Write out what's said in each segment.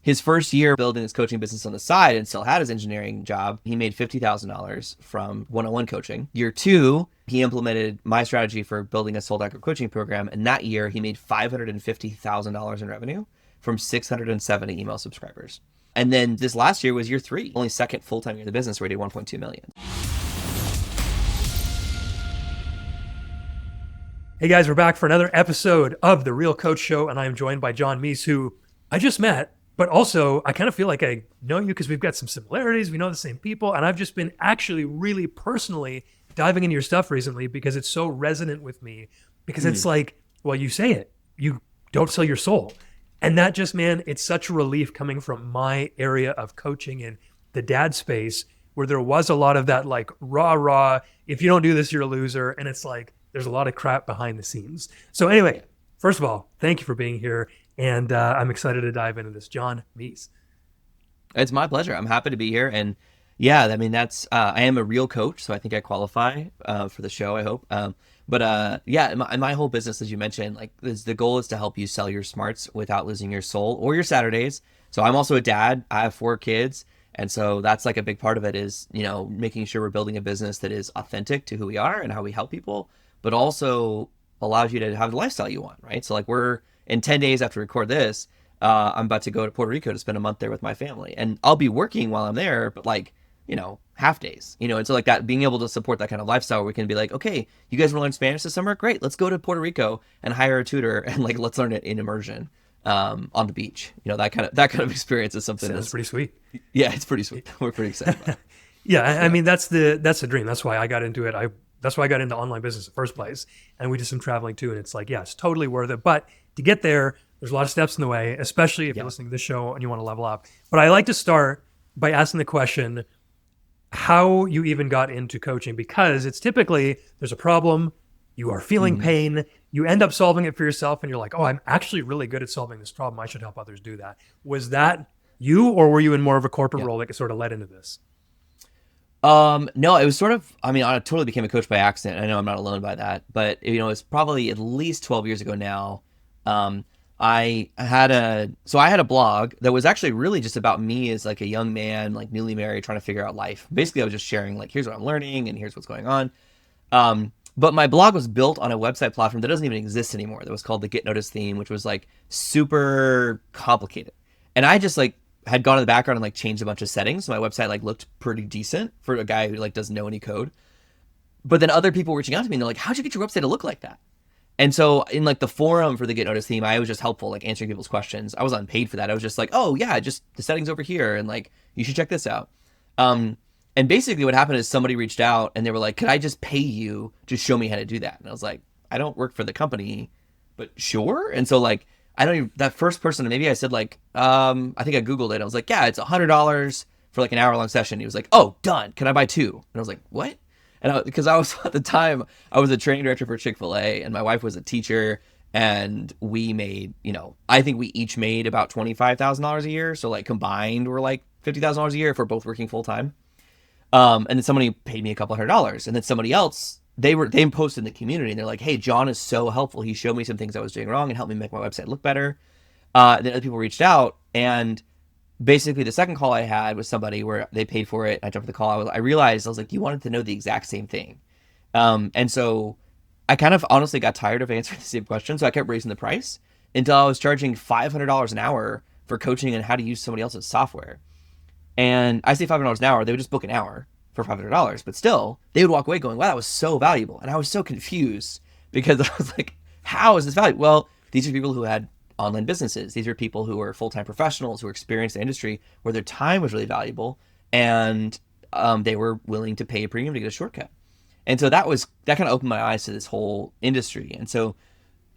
His first year building his coaching business on the side and still had his engineering job, he made $50,000 from one-on-one coaching. Year two, he implemented my strategy for building a sold out group coaching program. And that year, he made $550,000 in revenue from 670 email subscribers. And then this last year was year three, only second full-time year in the business, where he did 1.2 million. Hey guys, we're back for another episode of The Real Coach Show, and I am joined by John Meese, who I just met, but also I kind of feel like I know you because we've got some similarities, we know the same people, and I've just been actually really personally diving into your stuff recently because it's so resonant with me, because it's like, well, you say it, you don't sell your soul. And that just, man, it's such a relief coming from my area of coaching in the dad space, where there was a lot of that like rah, if you don't do this, you're a loser. And it's like, there's a lot of crap behind the scenes. So anyway, first of all, thank you for being here. And I'm excited to dive into this. John Meese. It's my pleasure. I'm happy to be here. And yeah, I mean, I am a real coach, so I think I qualify for the show, I hope. Yeah, in my whole business, as you mentioned, like the goal is to help you sell your smarts without losing your soul or your Saturdays. So I'm also a dad. I have 4 kids. And so that's like a big part of it is, making sure we're building a business that is authentic to who we are and how we help people, but also allows you to have the lifestyle you want, right? So like we're in 10 days after we record this, I'm about to go to Puerto Rico to spend a month there with my family. And I'll be working while I'm there, but like, half days, and so like that, being able to support that kind of lifestyle where we can be like, okay, you guys want to learn Spanish this summer? Great. Let's go to Puerto Rico and hire a tutor and like, let's learn it in immersion on the beach. That kind of experience is something That's pretty sweet. Yeah, it's pretty sweet. We're pretty excited about it. Yeah. I mean, that's the dream. That's why I got into it. That's why I got into online business in the first place. And we did some traveling too. And it's like, yeah, it's totally worth it. But to get there, there's a lot of steps in the way, especially if you're listening to this show and you want to level up. But I like to start by asking the question, how you even got into coaching, because it's typically there's a problem, you are feeling pain, you end up solving it for yourself, and you're like, oh, I'm actually really good at solving this problem. I should help others do that. Was that you, or were you in more of a corporate role that sort of led into this? No, it was sort of, I totally became a coach by accident. I know I'm not alone by that, but it's probably at least 12 years ago now. I had a blog that was actually really just about me as like a young man, like newly married, trying to figure out life. Basically, I was just sharing like, here's what I'm learning and here's what's going on. But my blog was built on a website platform that doesn't even exist anymore. That was called the Get Noticed theme, which was like super complicated. And I just like had gone in the background and like changed a bunch of settings. So my website like looked pretty decent for a guy who like doesn't know any code. But then other people were reaching out to me and they're like, how'd you get your website to look like that? And so in like the forum for the Get Noticed theme, I was just helpful, like answering people's questions. I was unpaid for that. I was just like, oh yeah, just the settings over here. And like, you should check this out. And basically what happened is somebody reached out and they were like, could I just pay you to show me how to do that? And I was like, I don't work for the company, but sure. And so like, that first person, maybe I said like, I think I Googled it. I was like, yeah, it's $100 for like an hour-long session. He was like, oh, done. Can I buy 2? And I was like, what? And because I was at the time, I was a training director for Chick-fil-A and my wife was a teacher, and we made, I think we each made about $25,000 a year. So like combined we're like $50,000 a year if we're both working full time. And then somebody paid me a couple $100, and then somebody else, they posted in the community and they're like, hey, John is so helpful. He showed me some things I was doing wrong and helped me make my website look better. Then other people reached out, and basically the second call I had was somebody where they paid for it. I jumped on the call. I realized, I was like, you wanted to know the exact same thing. And so I kind of honestly got tired of answering the same question. So I kept raising the price until I was charging $500 an hour for coaching and how to use somebody else's software. And I say $500 an hour, they would just book an hour for $500, but still they would walk away going, wow, that was so valuable. And I was so confused because I was like, how is this valuable? Well, these are people who had online businesses. These are people who are full-time professionals who experienced the industry where their time was really valuable, and they were willing to pay a premium to get a shortcut. And so that kind of opened my eyes to this whole industry. And so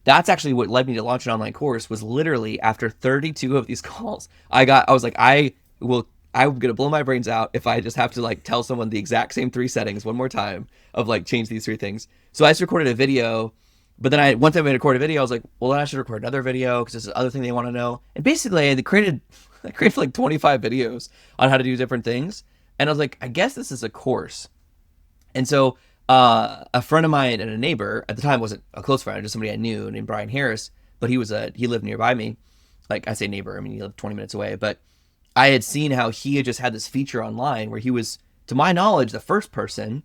that's actually what led me to launch an online course. Was literally after 32 of these calls, I was like, I'm going to blow my brains out if I just have to like tell someone the exact same 3 settings one more time of like change these 3 things. So I just recorded a video. But then once I made a recorded video, I was like, well, then I should record another video because there's another thing they want to know. And basically, I created like 25 videos on how to do different things. And I was like, I guess this is a course. And so a friend of mine and a neighbor, at the time wasn't a close friend, just somebody I knew named Brian Harris, but he lived nearby me. like I say neighbor, I mean he lived 20 minutes away, but I had seen how he had just had this feature online where he was, to my knowledge, the first person.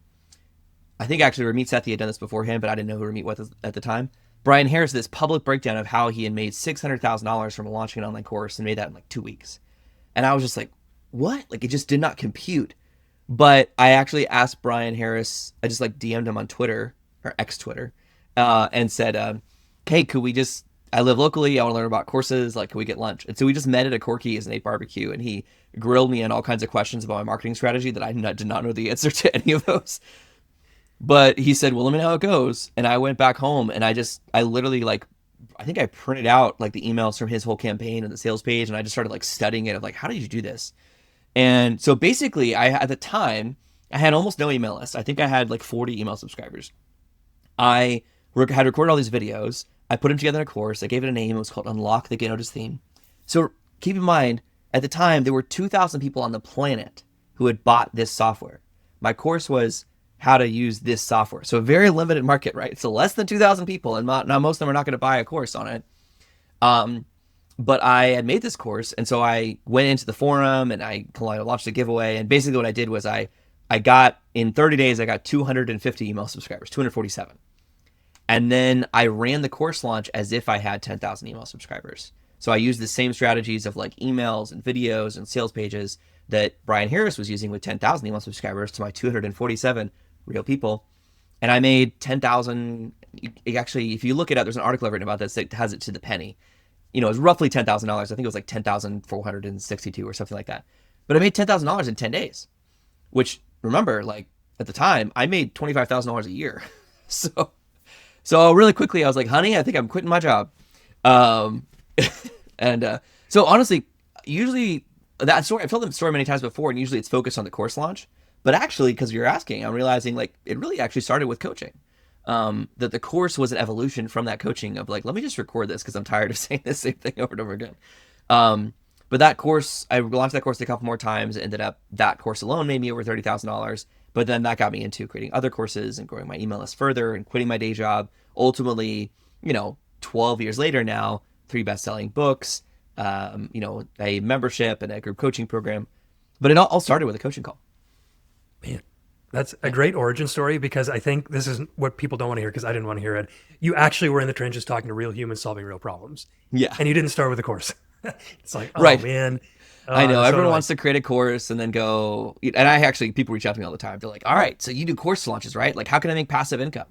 I think actually Ramit Sethi had done this before him, but I didn't know who Ramit was at the time. Brian Harris did this public breakdown of how he had made $600,000 from launching an online course and made that in like 2 weeks. And I was just like, what? Like it just did not compute. But I actually asked Brian Harris, I just like DM'd him on Twitter or X Twitter, and said, hey, could we just, I live locally, I want to learn about courses, like, could we get lunch? And so we just met at a Corky's and ate barbecue, and he grilled me on all kinds of questions about my marketing strategy that I did not know the answer to any of those. But he said, well, let me know how it goes. And I went back home and I literally like, I think I printed out like the emails from his whole campaign and the sales page. And I just started like studying it of like, how did you do this? And so basically at the time I had almost no email list. I think I had like 40 email subscribers. I had recorded all these videos. I put them together in a course. I gave it a name. It was called Unlock the Get Noticed Theme. So keep in mind, at the time, there were 2,000 people on the planet who had bought this software. My course was how to use this software. So a very limited market, right? So less than 2,000 people, and now most of them are not going to buy a course on it. But I had made this course, and so I went into the forum and I launched a giveaway. And basically what I did was I got, in 30 days, I got 250 email subscribers, 247. And then I ran the course launch as if I had 10,000 email subscribers. So I used the same strategies of like emails and videos and sales pages that Brian Harris was using with 10,000 email subscribers to my 247 real people. And I made 10,000. Actually, if you look it up, there's an article I've written about this that has it to the penny. You know, it was roughly $10,000. I think it was like 10,462 or something like that. But I made $10,000 in 10 days, which, remember, like at the time, I made $25,000 a year. So really quickly, I was like, honey, I think I'm quitting my job. So honestly, usually that story, I've told the story many times before, and usually it's focused on the course launch. But actually, because you're asking, I'm realizing like it really actually started with coaching. That the course was an evolution from that coaching of like, let me just record this because I'm tired of saying the same thing over and over again. But that course, I launched that course a couple more times. Ended up, that course alone made me over $30,000. But then that got me into creating other courses and growing my email list further and quitting my day job. Ultimately, 12 years later now, 3 best-selling books, a membership and a group coaching program. But it all started with a coaching call. Man, that's a great origin story, because I think this is what people don't want to hear, because I didn't want to hear it. You actually were in the trenches talking to real humans solving real problems. Yeah. And you didn't start with a course. It's like, oh, right. Man. I know. Everyone wants to create a course and then go. And people reach out to me all the time. They're like, all right, so you do course launches, right? Like, how can I make passive income?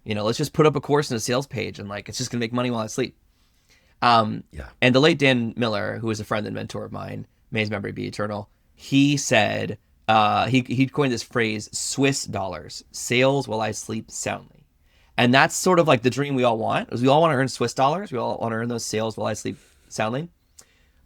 Let's just put up a course and a sales page and like, it's just going to make money while I sleep. Yeah. And the late Dan Miller, who is a friend and mentor of mine, may his memory be eternal, he said, he coined this phrase, Swiss dollars, sales while I sleep soundly. And that's sort of like the dream we all want, is we all want to earn Swiss dollars. We all want to earn those sales while I sleep soundly.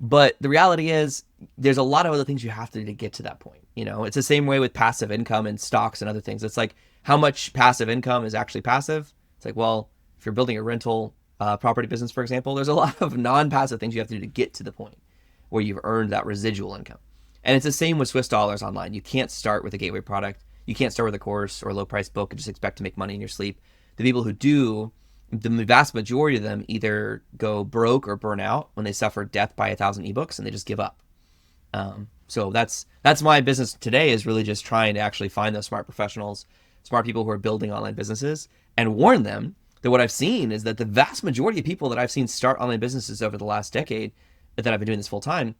But the reality is there's a lot of other things you have to do to get to that point. It's the same way with passive income and stocks and other things. It's like, how much passive income is actually passive? It's like, well, if you're building a rental property business, for example, there's a lot of non-passive things you have to do to get to the point where you've earned that residual income. And it's the same with Swiss dollars online. You can't start with a gateway product. You can't start with a course or a low price book and just expect to make money in your sleep. The people who do, the vast majority of them either go broke or burn out when they suffer death by 1,000 ebooks and they just give up. So that's my business today, is really just trying to actually find those smart professionals, smart people who are building online businesses, and warn them that what I've seen is that the vast majority of people that I've seen start online businesses over the last decade that I've been doing this full time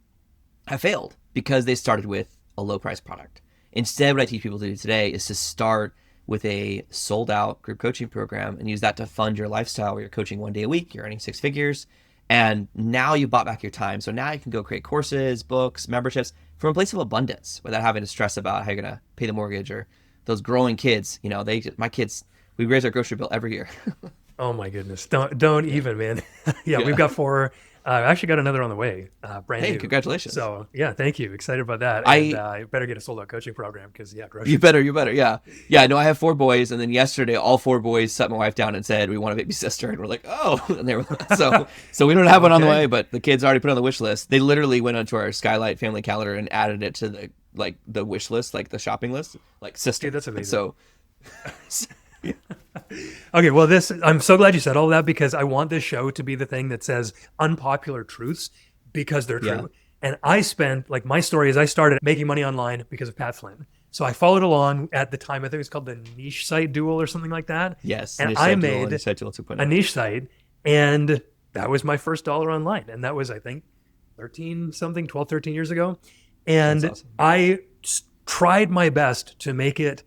have failed because they started with a low price product. Instead, what I teach people to do today is to start with a sold out group coaching program and use that to fund your lifestyle, where you're coaching 1 day a week, you're earning 6 figures, and now you bought back your time. So now you can go create courses, books, memberships from a place of abundance without having to stress about how you're going to pay the mortgage, or those growing kids. My kids, we raise our grocery bill every year. Oh my goodness. Don't even, man. Yeah, we've got 4. I actually got another on the way, brand new. Hey, congratulations. So yeah, thank you. Excited about that. And I better get a sold out coaching program, because groceries. You better. Yeah. Yeah, no, I have 4 boys. And then yesterday, all 4 boys sat my wife down and said, we want a baby sister. And we're like, oh, and they were so we don't have one on the way, but the kids already put on the wish list. They literally went onto our Skylight family calendar and added it to the wish list, like the shopping list, like sister. Dude, that's amazing. So yeah. Okay, well, I'm so glad you said all that, because I want this show to be the thing that says unpopular truths because they're Yeah. true. And I spent, like, my story is I started making money online because of Pat Flynn. So I followed along at the time. I think it was called the Niche Site Duel or something like that. Yes. And Niche I site duel and made niche site duel 2.0. a niche site, and that was my first dollar online. And that was, I think, 13 something, 12, 13 years ago. That's And awesome. I tried my best to make it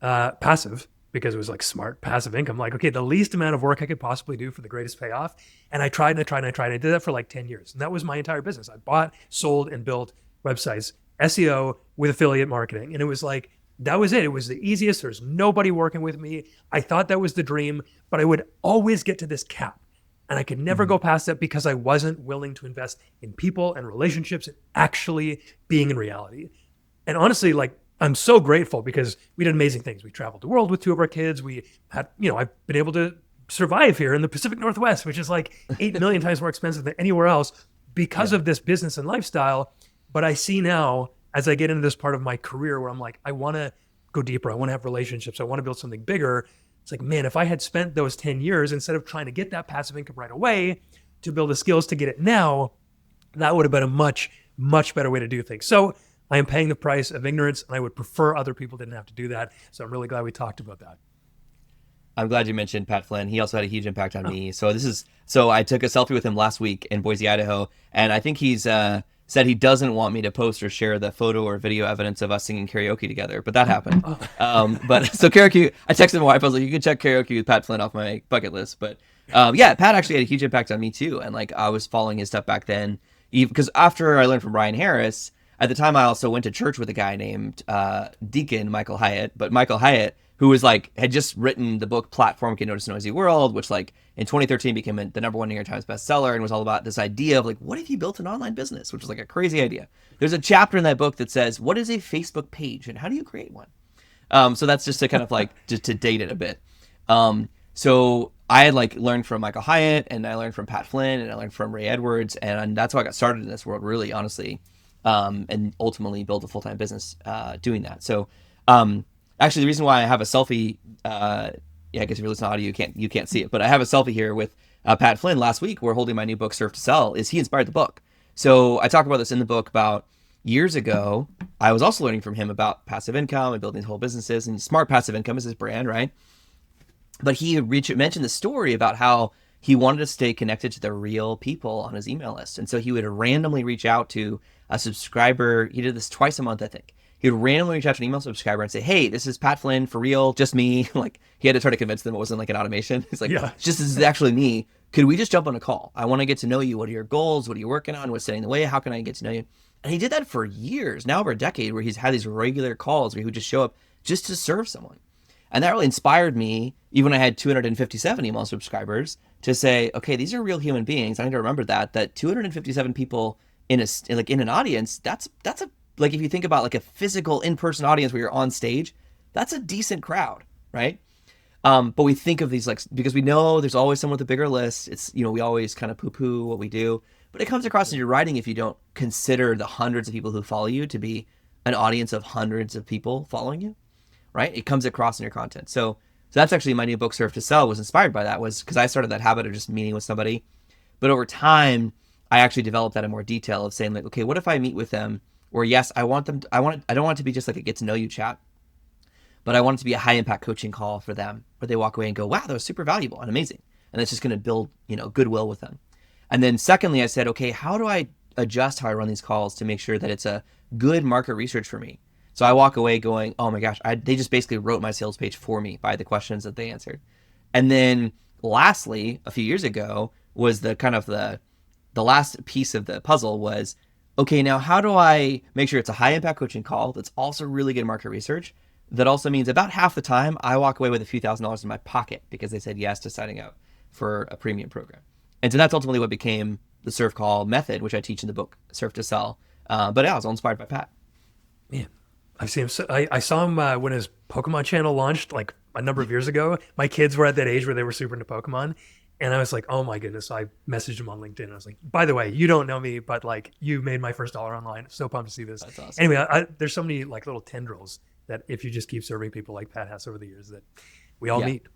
passive because it was like smart passive income. Like, okay, the least amount of work I could possibly do for the greatest payoff. And I tried and I tried and I tried. I did that for like 10 years. And that was my entire business. I bought, sold, and built websites, SEO with affiliate marketing. And it was like, that was it. It was the easiest. There's nobody working with me. I thought that was the dream, but I would always get to this cap. And I could never Mhm. go past that because I wasn't willing to invest in people and relationships and actually being in reality. And honestly, like, I'm so grateful because we did amazing things. We traveled the world with two of our kids. We had, I've been able to survive here in the Pacific Northwest, which is like 8 million times more expensive than anywhere else because Yeah. of this business and lifestyle. But I see now as I get into this part of my career where I'm like, I want to go deeper. I want to have relationships. I want to build something bigger. It's like, man, if I had spent those 10 years instead of trying to get that passive income right away to build the skills to get it now, that would have been a much, much better way to do things. So I am paying the price of ignorance, and I would prefer other people didn't have to do that. So I'm really glad we talked about that. I'm glad you mentioned Pat Flynn. He also had a huge impact on Oh, me. So I took a selfie with him last week in Boise, Idaho, and I think he's said he doesn't want me to post or share the photo or video evidence of us singing karaoke together, but that happened. oh. But so karaoke, I texted my wife. I was like, "You can check karaoke with Pat Flynn off my bucket list." But yeah, Pat actually had a huge impact on me too, and like I was following his stuff back then, because after I learned from Ryan Harris. At the time, I also went to church with a guy named Deacon Michael Hyatt. But Michael Hyatt, who was like had just written the book Platform Can Notice a Noisy World, which like in 2013 became the #1 New York Times bestseller and was all about this idea of like, what if you built an online business, which was like a crazy idea. There's a chapter in that book that says, what is a Facebook page and how do you create one? So that's just to kind of like just to date it a bit. So I had like learned from Michael Hyatt, and I learned from Pat Flynn, and I learned from Ray Edwards, and that's how I got started in this world, really, honestly, and ultimately built a full-time business doing that. So actually, the reason why I have a selfie, yeah, I guess if you're listening to audio, you can't see it, but I have a selfie here with Pat Flynn last week. We're holding my new book, Surf to Sell. Is he inspired the book? So I talk about this in the book about years ago. I was also learning from him about passive income and building whole businesses, and Smart Passive Income is his brand, right? But he mentioned the story about how he wanted to stay connected to the real people on his email list. And so he would randomly reach out to a subscriber. He did this twice a month, I think. He would randomly reach out to an email subscriber and say, "Hey, this is Pat Flynn for real, just me." Like he had to try to convince them it wasn't like an automation. He's like, Yeah. "Just this is actually me. Could we just jump on a call? I want to get to know you. What are your goals? What are you working on? What's standing in the way? How can I get to know you?" And he did that for years, now over a decade, where he's had these regular calls where he would just show up just to serve someone. And that really inspired me, even when I had 257 email subscribers, to say, okay, these are real human beings. I need to remember that 257 people in an audience, that's a, like, if you think about like a physical in-person audience where you're on stage, that's a decent crowd, right? But we think of these like, because we know there's always someone with a bigger list. It's, we always kind of poo-poo what we do, but it comes across in your writing if you don't consider the hundreds of people who follow you to be an audience of hundreds of people following you, right? It comes across in your content. So that's actually my new book, Surf to Sell, was inspired by that, was because I started that habit of just meeting with somebody. But over time, I actually developed that in more detail of saying like, okay, what if I meet with them where, yes, I don't want it to be just like a get to know you chat, but I want it to be a high impact coaching call for them where they walk away and go, wow, that was super valuable and amazing. And it's just going to build, goodwill with them. And then secondly, I said, okay, how do I adjust how I run these calls to make sure that it's a good market research for me? So I walk away going, oh my gosh, they just basically wrote my sales page for me by the questions that they answered. And then lastly, a few years ago, was the kind of the last piece of the puzzle was, okay, now how do I make sure it's a high impact coaching call that's also really good market research? That also means about half the time I walk away with a few $1,000s in my pocket because they said yes to signing up for a premium program. And so that's ultimately what became the Surf Call method, which I teach in the book, Surf to Sell. But yeah, I was all inspired by Pat. Man, I've seen him. I saw him when his Pokemon channel launched like a number of years ago. My kids were at that age where they were super into Pokemon. And I was like, oh my goodness. So I messaged him on LinkedIn. I was like, by the way, you don't know me, but like you made my first dollar online. So pumped to see this. That's awesome. Anyway, there's so many like little tendrils that if you just keep serving people like Pat has over the years that we all Yeah. meet.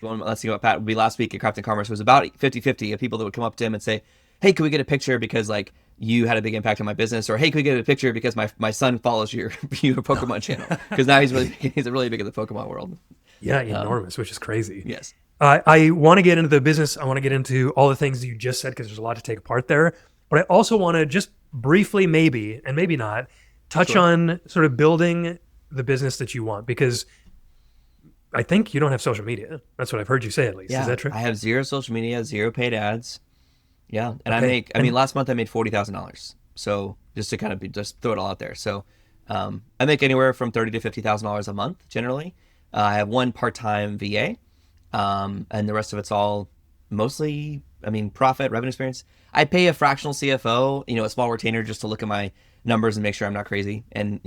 Let's see what Pat would be last week at Crafting Commerce was about 50-50 of people that would come up to him and say, hey, can we get a picture because like you had a big impact on my business, or hey, can we get a picture because my son follows your Pokemon channel because now he's really big in the Pokemon world. Yeah, Um, enormous, which is crazy. yes, I want to get into the business. I want to get into all the things that you just said because there's a lot to take apart there. But I also want to just briefly, maybe, and maybe not, touch sure. on sort of building the business that you want because I think you don't have social media. That's what I've heard you say at least. Is Yeah, that true? I have zero social media, zero paid ads. Yeah, and Okay. I mean, And last month I made $40,000. So just to kind of just throw it all out there. So I make anywhere from $30,000 to $50,000 a month generally. I have one part-time VA, and the rest of it's all mostly, I mean, profit, revenue experience. I pay a fractional CFO, a small retainer just to look at my numbers and make sure I'm not crazy, and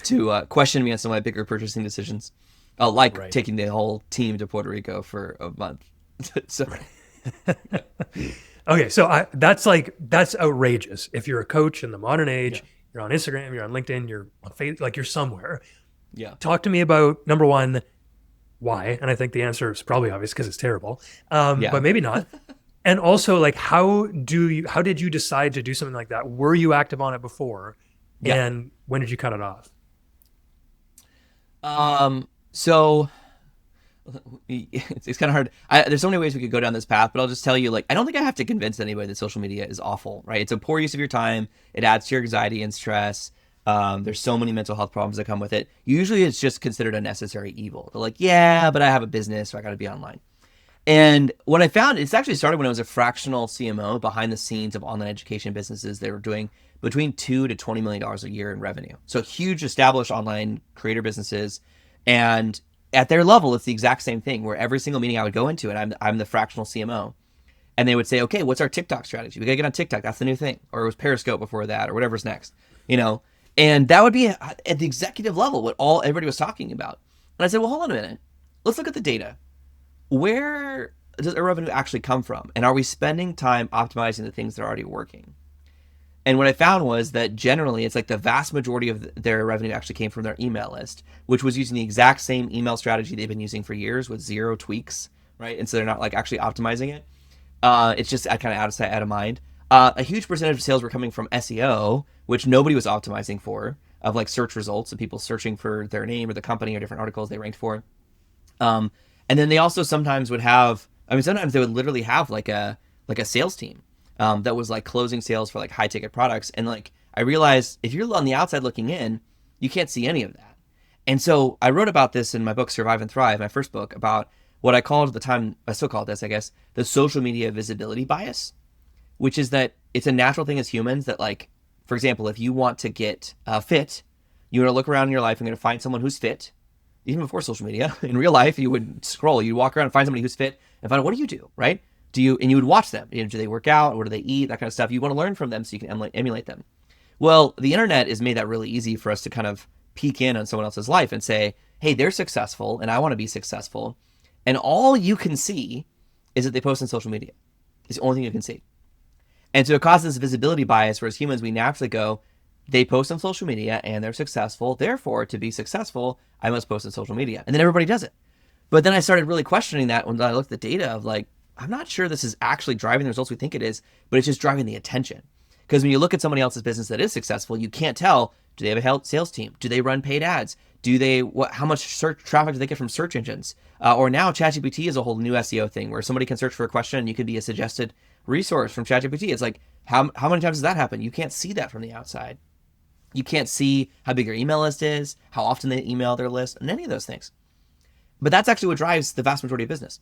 to question me on some of my bigger purchasing decisions, like right. taking the whole team to Puerto Rico for a month. So Okay, so that's outrageous. If you're a coach in the modern yeah, age, you're on Instagram, you're on LinkedIn, you're on Facebook, like you're somewhere. yeah, Talk to me about number one, why? And I think the answer is probably obvious because it's terrible, yeah. but maybe not. And also, like, how did you decide to do something like that? Were you active on it before, Yeah. and when did you cut it off? So it's kind of hard. There's so many ways we could go down this path, but I'll just tell you, like, I don't think I have to convince anybody that social media is awful, right? It's a poor use of your time. It adds to your anxiety and stress. There's so many mental health problems that come with it. Usually it's just considered a necessary evil. They're like, yeah, but I have a business, so I got to be online. And what I found, it's actually started when I was a fractional CMO behind the scenes of online education businesses. They were doing between $2 to $20 million a year in revenue. So huge established online creator businesses. And at their level, it's the exact same thing where every single meeting I would go into, and I'm the fractional CMO. And they would say, okay, what's our TikTok strategy? We got to get on TikTok. That's the new thing. Or it was Periscope before that, or whatever's next, you know? And that would be at the executive level what everybody was talking about. And I said, well, hold on a minute. Let's look at the data. Where does our revenue actually come from? And are we spending time optimizing the things that are already working? And what I found was that generally it's like the vast majority of their revenue actually came from their email list, which was using the exact same email strategy they've been using for years with zero tweaks, right? And so they're not like actually optimizing it. It's just kind of out of sight, out of mind. A huge percentage of sales were coming from SEO, which nobody was optimizing for, of like search results and people searching for their name or the company or different articles they ranked for. Um, and then they also sometimes would have, I mean, sometimes they would literally have like a sales team that was like closing sales for like high ticket products. And like I realized if you're on the outside looking in, you can't see any of that. And so I wrote about this in my book Survive and Thrive, my first book, about what I called at the time, I still call it this, I guess, the social media visibility bias, which is that it's a natural thing as humans that, like, for example, if you want to get fit, you're going to look around in your life and going to find someone who's fit. Even before social media, in real life, you would scroll, you'd walk around and find somebody who's fit and find out, what do you do, right? And you would watch them. Do they work out? What do they eat? That kind of stuff. You want to learn from them so you can emulate them. Well, the internet has made that really easy for us to kind of peek in on someone else's life and say, hey, they're successful and I want to be successful. And all you can see is that they post on social media. It's the only thing you can see. And so it causes this visibility bias, whereas humans, we naturally go, they post on social media and they're successful. Therefore, to be successful, I must post on social media. And then everybody does it. But then I started really questioning that when I looked at the data of like, I'm not sure this is actually driving the results we think it is, but it's just driving the attention. Because when you look at somebody else's business that is successful, you can't tell, do they have a sales team? Do they run paid ads? How much search traffic do they get from search engines? Or now ChatGPT is a whole new SEO thing where somebody can search for a question and you could be a suggested resource from ChatGPT. It's like, how many times does that happen? You can't see that from the outside. You can't see how big your email list is, how often they email their list, and any of those things. But that's actually what drives the vast majority of business.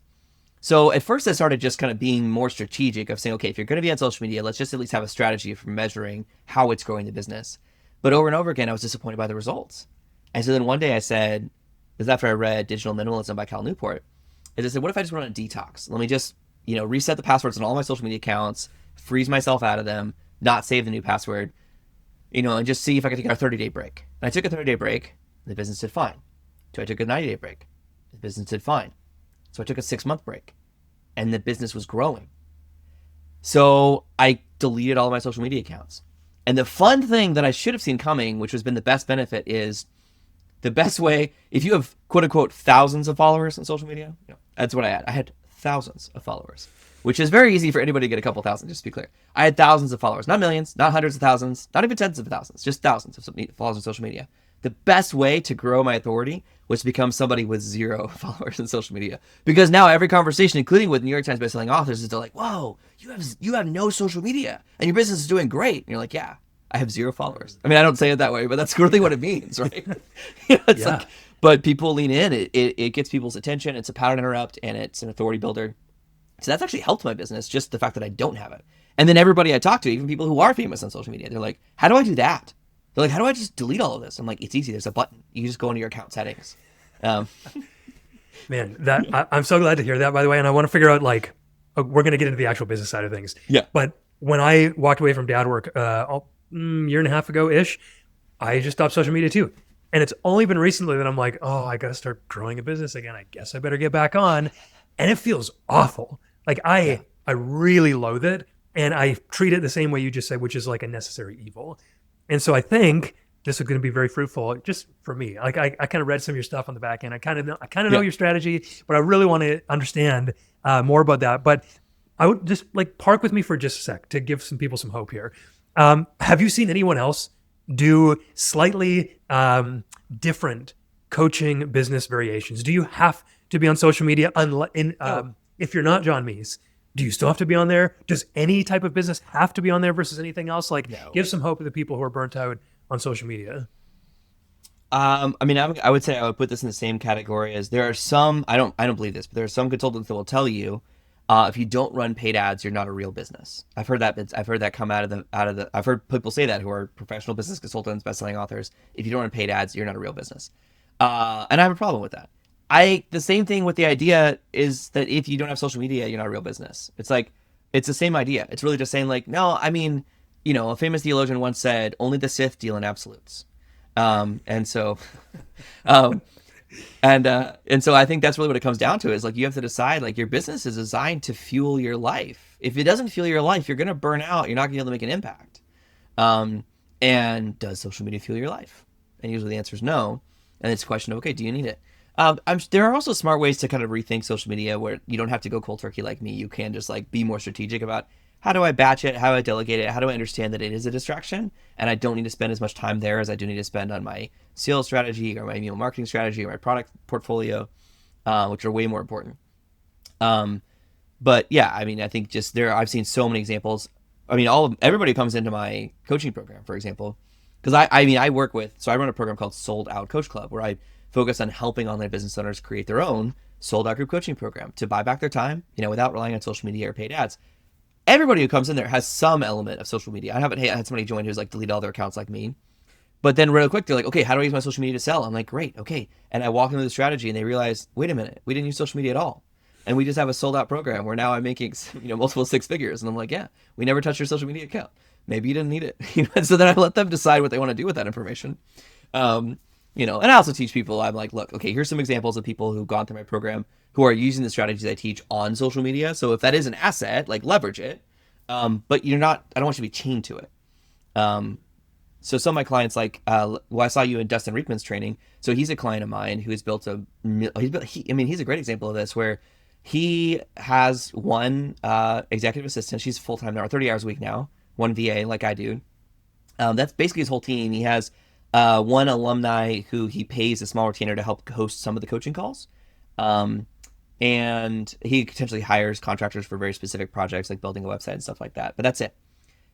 So at first I started just kind of being more strategic of saying, okay, if you're going to be on social media, let's just at least have a strategy for measuring how it's growing the business. But over and over again, I was disappointed by the results. And so then one day I said, this is after I read Digital Minimalism by Cal Newport, is I said, what if I just went on a detox? Let me just, reset the passwords on all my social media accounts, freeze myself out of them, not save the new password, and just see if I could take a 30-day break. And I took a 30-day break, and the business did fine. So I took a 90-day break. The business did fine. So I took a 6-month break, and the business was growing. So I deleted all of my social media accounts. And the fun thing that I should have seen coming, which has been the best benefit, is the best way, if you have quote unquote thousands of followers on social media, that's what I had. I had thousands of followers. which is very easy for anybody to get a couple thousand, just to be clear. I had thousands of followers, not millions, not hundreds of thousands, not even tens of thousands, just thousands of followers on social media. The best way to grow my authority was to become somebody with 0 followers on social media. Because now every conversation, including with New York Times bestselling authors, is they're like, whoa, you have no social media and your business is doing great. And you're like, yeah, I have 0 followers. I mean, I don't say it that way, but that's really what it means, right? It's Yeah. like, but people lean in. It gets people's attention. It's a pattern interrupt, and it's an authority builder. So that's actually helped my business, just the fact that I don't have it. And then everybody I talk to, even people who are famous on social media, they're like, how do I do that? They're like, how do I just delete all of this? I'm like, it's easy. There's a button. You just go into your account settings. Um, Man, I'm so glad to hear that, by the way. And I want to figure out like, we're going to get into the actual business side of things. yeah. But when I walked away from dad work year and a half ago ish, I just stopped social media too. And it's only been recently that I'm like, oh, I got to start growing a business again. I guess I better get back on. And it feels awful. Like I really loathe it. And I treat it the same way you just said, which is like a necessary evil. And so I think this is going to be very fruitful just for me. Like I kind of read some of your stuff on the back end. I kind of know your strategy, but I really want to understand more about that. But I would just like park with me for just a sec to give some people some hope here. Have you seen anyone else do slightly different coaching business variations? Do you have to be on social media? If you're not John Meese, do you still have to be on there? Does any type of business have to be on there versus anything else? Like, give some hope to the people who are burnt out on social media. I mean, I would say I would put this in the same category as there are some. I don't believe this, but there are some consultants that will tell you, if you don't run paid ads, you're not a real business. I've heard that. I've heard that come out of the. I've heard people say that who are professional business consultants, best-selling authors. If you don't run paid ads, you're not a real business. And I have a problem with that. The same thing with the idea is that if you don't have social media, you're not a real business. It's like, it's the same idea. It's really just saying like, no, I mean, a famous theologian once said, only the Sith deal in absolutes. And so, um, and so I think that's really what it comes down to is like, you have to decide like your business is designed to fuel your life. If it doesn't fuel your life, you're going to burn out. You're not going to be able to make an impact. And does social media fuel your life? And usually the answer is no. And it's a question of, okay, do you need it? There are also smart ways to kind of rethink social media where you don't have to go cold turkey like me. You can just like be more strategic about how do I batch it? How do I delegate it? How do I understand that it is a distraction? And I don't need to spend as much time there as I do need to spend on my sales strategy or my email marketing strategy or my product portfolio, which are way more important. But yeah, I mean, I think just I've seen so many examples. I mean, everybody comes into my coaching program, for example, because I work with, so I run a program called Sold Out Coach Club where I focus on helping online business owners create their own sold out group coaching program to buy back their time, without relying on social media or paid ads. Everybody who comes in there has some element of social media. I haven't had somebody join who's like deleted all their accounts like me. But then real quick, they're like, okay, how do I use my social media to sell? I'm like, great, okay. And I walk into the strategy and they realize, wait a minute, we didn't use social media at all. And we just have a sold out program where now I'm making, multiple 6 figures. And I'm like, yeah, we never touched your social media account. Maybe you didn't need it. And so then I let them decide what they want to do with that information. And I also teach people, I'm like, look, okay, here's some examples of people who've gone through my program who are using the strategies I teach on social media. So if that is an asset, like leverage it. But I don't want you to be chained to it. So some of my clients, like, I saw you in Dustin Riekman's training. So he's a client of mine who has built he's a great example of this where he has one, executive assistant. She's full-time now, 30 hours a week now, one VA like I do. That's basically his whole team. He has, one alumni who he pays a small retainer to help host some of the coaching calls. And he potentially hires contractors for very specific projects like building a website and stuff like that. But that's it.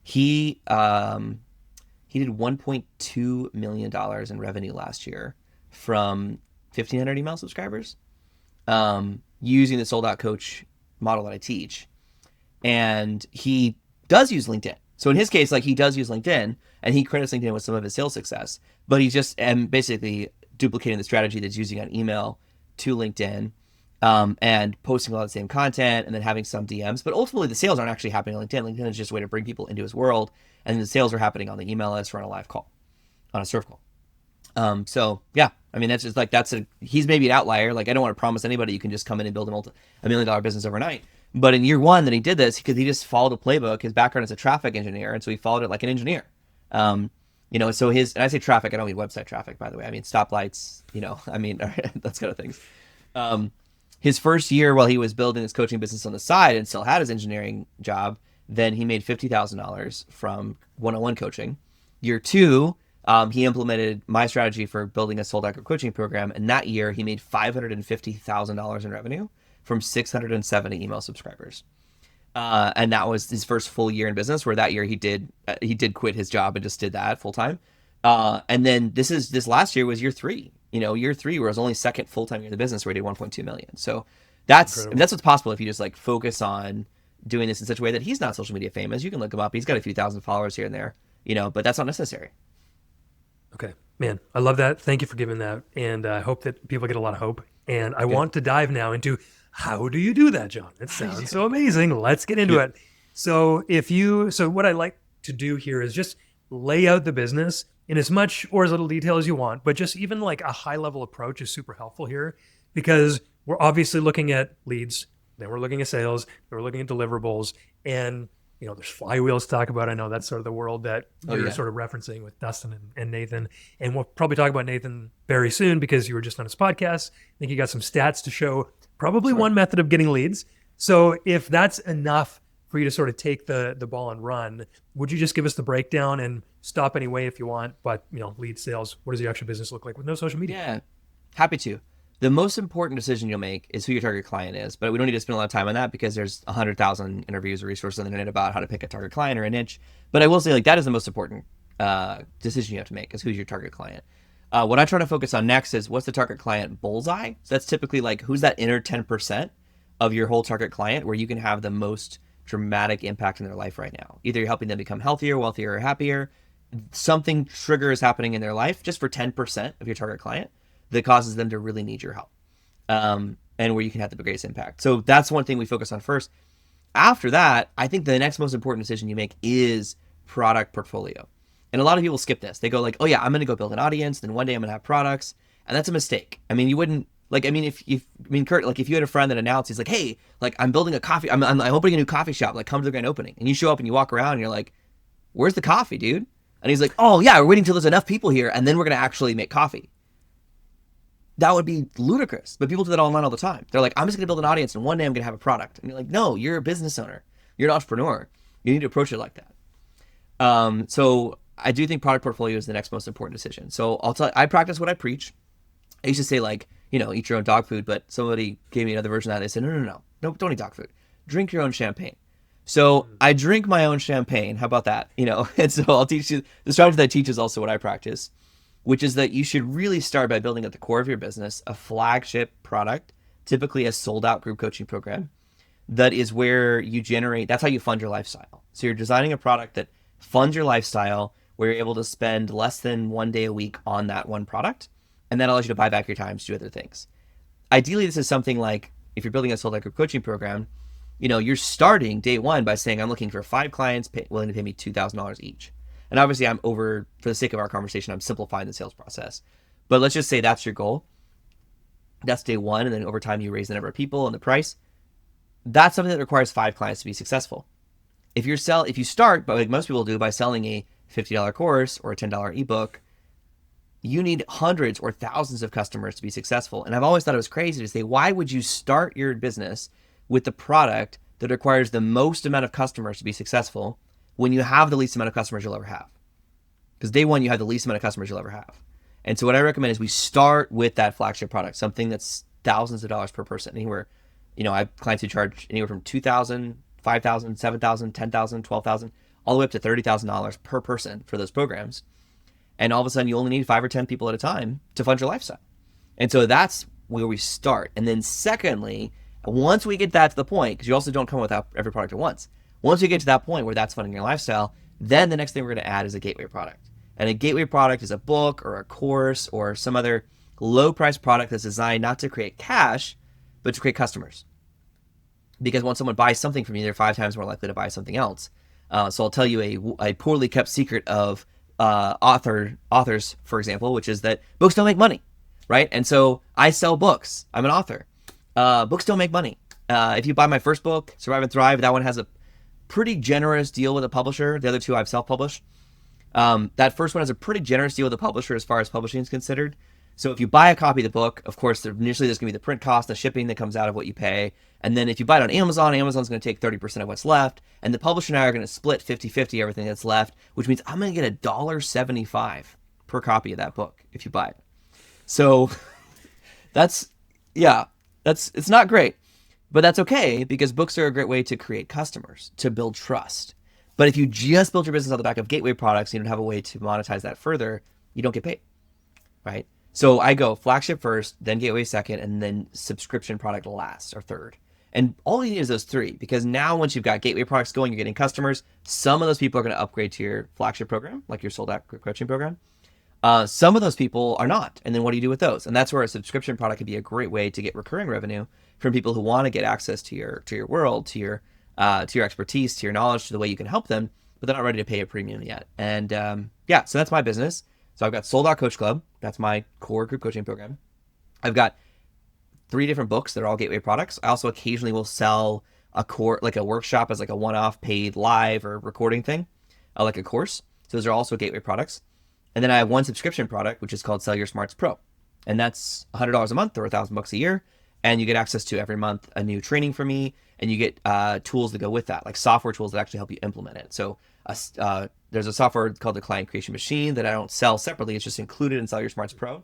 He did $1.2 million in revenue last year from 1,500 email subscribers, using the sold out coach model that I teach. And he does use LinkedIn. So in his case, like he does use LinkedIn and he credits LinkedIn with some of his sales success, but he's just basically duplicating the strategy that's using on email to LinkedIn, and posting a lot of the same content and then having some DMs. But ultimately the sales aren't actually happening on LinkedIn. LinkedIn is just a way to bring people into his world. And then the sales are happening on the email list or on a live call, on a surf call. So yeah, I mean, that's just like, he's maybe an outlier. Like I don't want to promise anybody you can just come in and build $1 million business overnight. But in year one that he did this, because he just followed a playbook. His background is a traffic engineer, and so he followed it like an engineer. So and I say traffic, I don't mean website traffic, by the way. I mean stoplights, those kind of things. His first year while he was building his coaching business on the side and still had his engineering job, then he made $50,000 from one-on-one coaching. Year two, he implemented my strategy for building a sold out group coaching program. And that year he made $550,000 in revenue from 670 email subscribers. And that was his first full year in business, where that year he did quit his job and just did that full time. And then this last year was year three. Year three, where it was only second full time year in the business, where he did 1.2 million. So that's what's possible if you just like focus on doing this in such a way that he's not social media famous. You can look him up. He's got a few thousand followers here and there, but that's not necessary. Okay, man, I love that. Thank you for giving that. And I hope that people get a lot of hope. And I want to dive now into how do you do that, John? It sounds so amazing. Let's get into it. So what I like to do here is just lay out the business in as much or as little detail as you want, but just even like a high level approach is super helpful here, because we're obviously looking at leads, then we're looking at sales, then we're looking at deliverables, and there's flywheels to talk about. I know that's sort of the world that you're sort of referencing with Dustin and Nathan. And we'll probably talk about Nathan very soon because you were just on his podcast. I think you got some stats to show probably one method of getting leads. So if that's enough for you to sort of take the ball and run, would you just give us the breakdown and stop anyway if you want? But, lead sales, what does your actual business look like with no social media? Yeah, happy to. The most important decision you'll make is who your target client is, but we don't need to spend a lot of time on that because there's 100,000 interviews or resources on the internet about how to pick a target client or a niche. But I will say, like, that is the most important decision you have to make, is who's your target client. What I try to focus on next is what's the target client bullseye. So that's typically like who's that inner 10% of your whole target client where you can have the most dramatic impact in their life right now. Either you're helping them become healthier, wealthier, or happier. Something trigger is happening in their life just for 10% of your target client that causes them to really need your help, and where you can have the greatest impact. So that's one thing we focus on first. After that, I think the next most important decision you make is product portfolio. And a lot of people skip this. They go like, oh yeah, I'm going to go build an audience, then one day I'm going to have products. And that's a mistake. I mean, you wouldn't, like, I mean, Kurt, like if you had a friend that announced, he's like, hey, like I'm building a coffee, I'm opening a new coffee shop, like come to the grand opening. And you show up and you walk around and you're like, where's the coffee, dude? And he's like, oh yeah, we're waiting till there's enough people here and then we're going to actually make coffee. That would be ludicrous. But people do that online all the time. They're like, I'm just going to build an audience and one day I'm going to have a product. And you're like, no, you're a business owner. You're an entrepreneur. You need to approach it like that. So I do think product portfolio is the next most important decision. So I practice what I preach. I used to say like, eat your own dog food, but somebody gave me another version of that. They said, no, don't eat dog food. Drink your own champagne. So I drink my own champagne. How about that? And so I'll teach you, the strategy that I teach is also what I practice, which is that you should really start by building at the core of your business a flagship product, typically a sold out group coaching program. That is where you generate, that's how you fund your lifestyle. So you're designing a product that funds your lifestyle, where you're able to spend less than 1 day a week on that one product. And that allows you to buy back your time to do other things. Ideally, this is something like, if you're building a sold out group coaching program, you're starting day one by saying, I'm looking for 5 clients willing to pay me $2,000 each. And obviously for the sake of our conversation, I'm simplifying the sales process. But let's just say that's your goal. That's day one. And then over time, you raise the number of people and the price. That's something that requires 5 clients to be successful. If you start, but like most people do, by selling a $50 course or a $10 ebook, you need hundreds or thousands of customers to be successful. And I've always thought it was crazy to say, why would you start your business with the product that requires the most amount of customers to be successful when you have the least amount of customers you'll ever have? Because day one, you have the least amount of customers you'll ever have. And so what I recommend is we start with that flagship product, something that's thousands of dollars per person. Anywhere, I have clients who charge anywhere from $2,000, $5,000, $7,000, $10,000, $12,000, all the way up to $30,000 per person for those programs. And all of a sudden, you only need 5 or 10 people at a time to fund your lifestyle. And so that's where we start. And then secondly, once we get that to the point, because you also don't come with every product at once. Once you get to that point where that's funding your lifestyle, then the next thing we're going to add is a gateway product. And a gateway product is a book or a course or some other low-price product that's designed not to create cash, but to create customers. Because when someone buys something from you, they're 5 times more likely to buy something else. So I'll tell you a poorly kept secret of authors, for example, which is that books don't make money, right? And so I sell books. I'm an author. Books don't make money. If you buy my first book, Survive and Thrive, that one has a pretty generous deal with a publisher. The other 2 I've self-published. That first one has a pretty generous deal with a publisher as far as publishing is considered. So if you buy a copy of the book, of course, initially there's going to be the print cost, the shipping that comes out of what you pay. And then if you buy it on Amazon, Amazon's going to take 30% of what's left. And the publisher and I are going to split 50-50 everything that's left, which means I'm going to get $1.75 per copy of that book if you buy it. So that's, yeah, it's not great. But that's okay, because books are a great way to create customers, to build trust. But if you just build your business on the back of gateway products and you don't have a way to monetize that further, you don't get paid, right? So I go flagship first, then gateway second, and then subscription product last or third. And all you need is those three, because now once you've got gateway products going, you're getting customers. Some of those people are going to upgrade to your flagship program, like your sold out coaching program. Some of those people are not. And then what do you do with those? And that's where a subscription product could be a great way to get recurring revenue from people who want to get access to your world, to your expertise, to your knowledge, to the way you can help them, but they're not ready to pay a premium yet. And yeah, so that's my business. So I've got Sold Out Coach Club. That's my core group coaching program. I've got 3 different books that are all gateway products. I also occasionally will sell a like a workshop as like a one-off paid live or recording thing, like a course. So those are also gateway products. And then I have one subscription product, which is called Sell Your Smarts Pro. And that's $100 a month or $1,000 a year. And you get access to every month a new training from me, and you get tools that go with that, like software tools that actually help you implement it. So there's a software called the Client Creation Machine that I don't sell separately. It's just included in Sell Your Smarts Pro.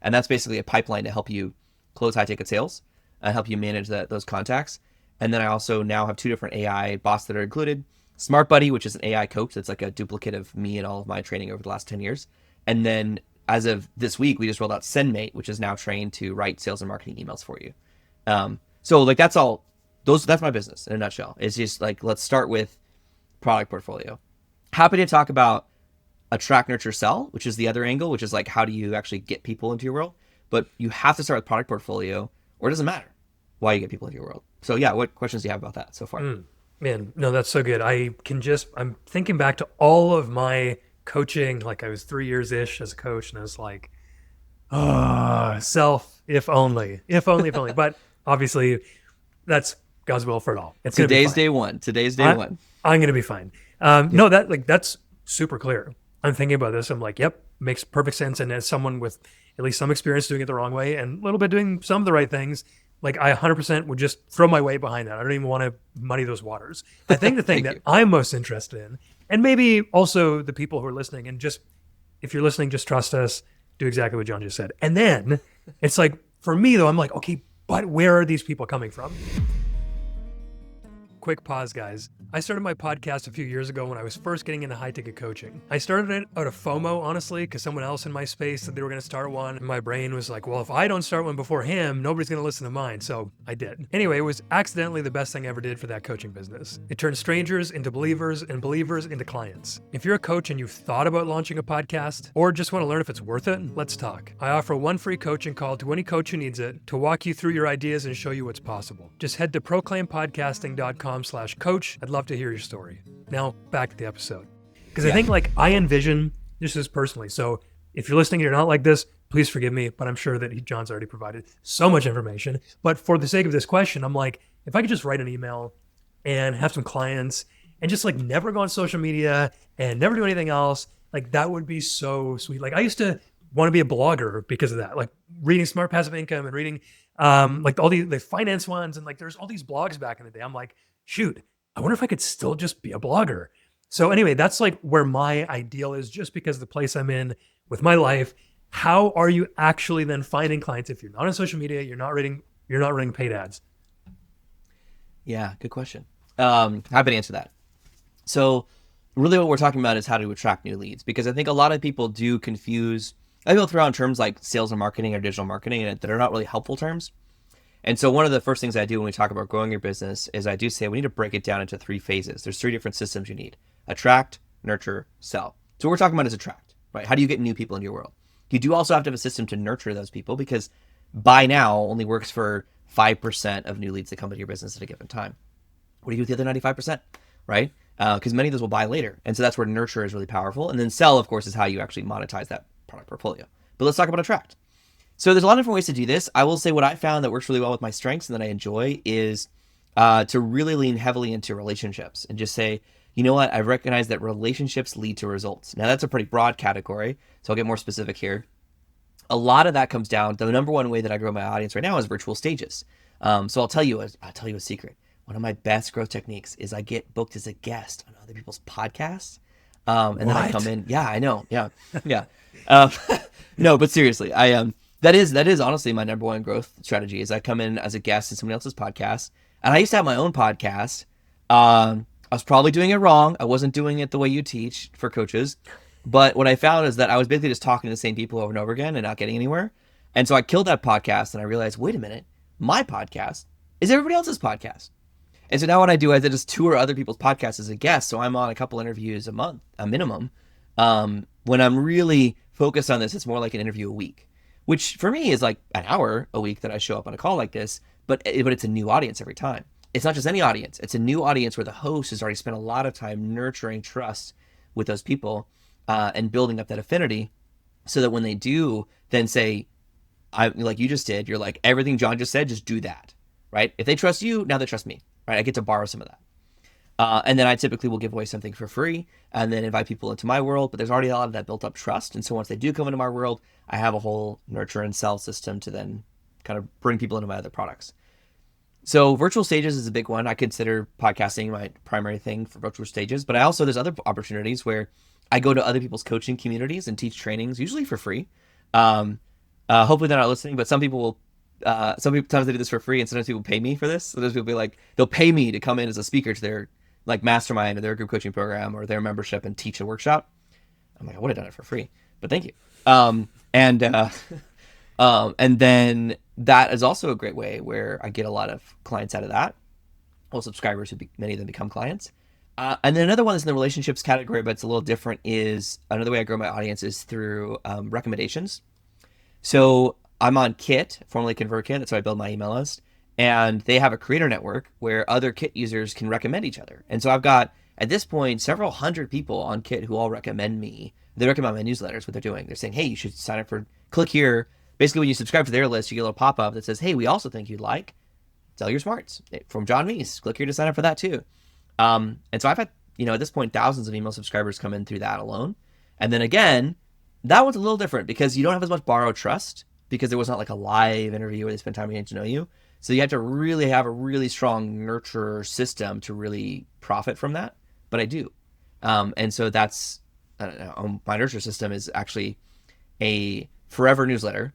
And that's basically a pipeline to help you close high ticket sales and help you manage those contacts. And then I also now have 2 different AI bots that are included. Smart Buddy, which is an AI coach that's like a duplicate of me and all of my training over the last 10 years. And then as of this week, we just rolled out SendMate, which is now trained to write sales and marketing emails for you. So like that's all. That's my business in a nutshell. It's just like, let's start with product portfolio. Happy to talk about attract, nurture, sell, which is the other angle, which is like, how do you actually get people into your world? But you have to start with product portfolio, or it doesn't matter why you get people into your world. So yeah, what questions do you have about that so far? Man, no, that's so good. I'm thinking back to all of my coaching, like I was 3 years-ish as a coach, and I was like, self, if only. But obviously, that's God's will for it all. Today's day one. I'm going to be fine. No, that's super clear. I'm thinking about this. I'm like, yep, makes perfect sense. And as someone with at least some experience doing it the wrong way and a little bit doing some of the right things, like I 100% would just throw my weight behind that. I don't even want to muddy those waters. I think the thing that I'm most interested in, and maybe also the people who are listening, and just, if you're listening, just trust us, do exactly what John just said. And then it's like, for me though, I'm like, okay, but where are these people coming from? Quick pause, guys. I started my podcast a few years ago when I was first getting into high-ticket coaching. I started it out of FOMO, honestly, because someone else in my space said they were going to start one. And my brain was like, well, if I don't start one before him, nobody's going to listen to mine. So I did. Anyway, it was accidentally the best thing I ever did for that coaching business. It turned strangers into believers and believers into clients. If you're a coach and you've thought about launching a podcast or just want to learn if it's worth it, let's talk. I offer one free coaching call to any coach who needs it to walk you through your ideas and show you what's possible. Just head to proclaimpodcasting.com/coach. I'd love to hear your story. Now back to the episode. Because I think like I envision, this is personally, so if you're listening and you're not like this, please forgive me, but I'm sure that John's already provided so much information. But for the sake of this question, I'm like, if I could just write an email and have some clients and just like never go on social media and never do anything else, like that would be so sweet. Like I used to want to be a blogger because of that, like reading Smart Passive Income and reading like all the finance ones. And like, there's all these blogs back in the day. I'm like, shoot, I wonder if I could still just be a blogger. So anyway, that's like where my ideal is, just because of the place I'm in with my life. How are you actually then finding clients if you're not on social media, you're not running paid ads? Yeah, good question. Happy to answer that. So really what we're talking about is how to attract new leads, because I think a lot of people do confuse, I will throw out terms like sales and marketing or digital marketing that are not really helpful terms. And so one of the first things I do when we talk about growing your business is I do say we need to break it down into 3 phases. There's 3 different systems you need: attract, nurture, sell. So what we're talking about is attract, right? How do you get new people into your world? You do also have to have a system to nurture those people, because buy now only works for 5% of new leads that come into your business at a given time. What do you do with the other 95%, right? Because many of those will buy later. And so that's where nurture is really powerful. And then sell, of course, is how you actually monetize that product portfolio. But let's talk about attract. So there's a lot of different ways to do this. I will say what I found that works really well with my strengths and that I enjoy is to really lean heavily into relationships and just say, you know what, I recognize that relationships lead to results. Now that's a pretty broad category, so I'll get more specific here. A lot of that comes down. The number one way that I grow my audience right now is virtual stages. So I'll tell you a secret. One of my best growth techniques is I get booked as a guest on other people's podcasts, and then I come What? in. Yeah, I know. Yeah, yeah. Um, no, but seriously, that is honestly my number one growth strategy. Is I come in as a guest in somebody else's podcast, and I used to have my own podcast. I was probably doing it wrong. I wasn't doing it the way you teach for coaches. But what I found is that I was basically just talking to the same people over and over again and not getting anywhere. And so I killed that podcast and I realized, wait a minute, my podcast is everybody else's podcast. And so now what I do is I just tour other people's podcasts as a guest. So I'm on a couple interviews a month, a minimum. When I'm really focused on this, it's more like an interview a week, which for me is like an hour a week that I show up on a call like this. But it's a new audience every time. It's not just any audience. It's a new audience where the host has already spent a lot of time nurturing trust with those people, and building up that affinity, so that when they do then say, I like you just did, you're like, everything John just said, just do that, right? If they trust you, now they trust me, right? I get to borrow some of that. And then I typically will give away something for free and then invite people into my world. But there's already a lot of that built up trust. And so once they do come into my world, I have a whole nurture and sell system to then kind of bring people into my other products. So virtual stages is a big one. I consider podcasting my primary thing for virtual stages, but there's other opportunities where I go to other people's coaching communities and teach trainings, usually for free. Um, Hopefully they're not listening, but some people will. Sometimes they do this for free, and sometimes people pay me for this. So there's people be like, they'll pay me to come in as a speaker to their like mastermind or their group coaching program or their membership and teach a workshop. I'm like, I would have done it for free, but thank you. And and then that is also a great way where I get a lot of clients out of that. Well, subscribers many of them become clients. And then another one that's in the relationships category, but it's a little different. Is another way I grow my audience is through recommendations. So I'm on Kit, formerly ConvertKit. That's how I build my email list. And they have a creator network where other Kit users can recommend each other. And so I've got, at this point, several hundred people on Kit who all recommend me. They recommend my newsletters, what they're doing. They're saying, hey, you should sign up for, click here. Basically, when you subscribe to their list, you get a little pop up that says, hey, we also think you'd like Sell Your Smarts from John Meese. Click here to sign up for that too. And so I've had, at this point, thousands of email subscribers come in through that alone. And then again, that one's a little different because you don't have as much borrowed trust because there was not like a live interview where they spend time getting to know you. So you have to really have a really strong nurture system to really profit from that. But I do. And so that's, I don't know, my nurture system is actually a forever newsletter.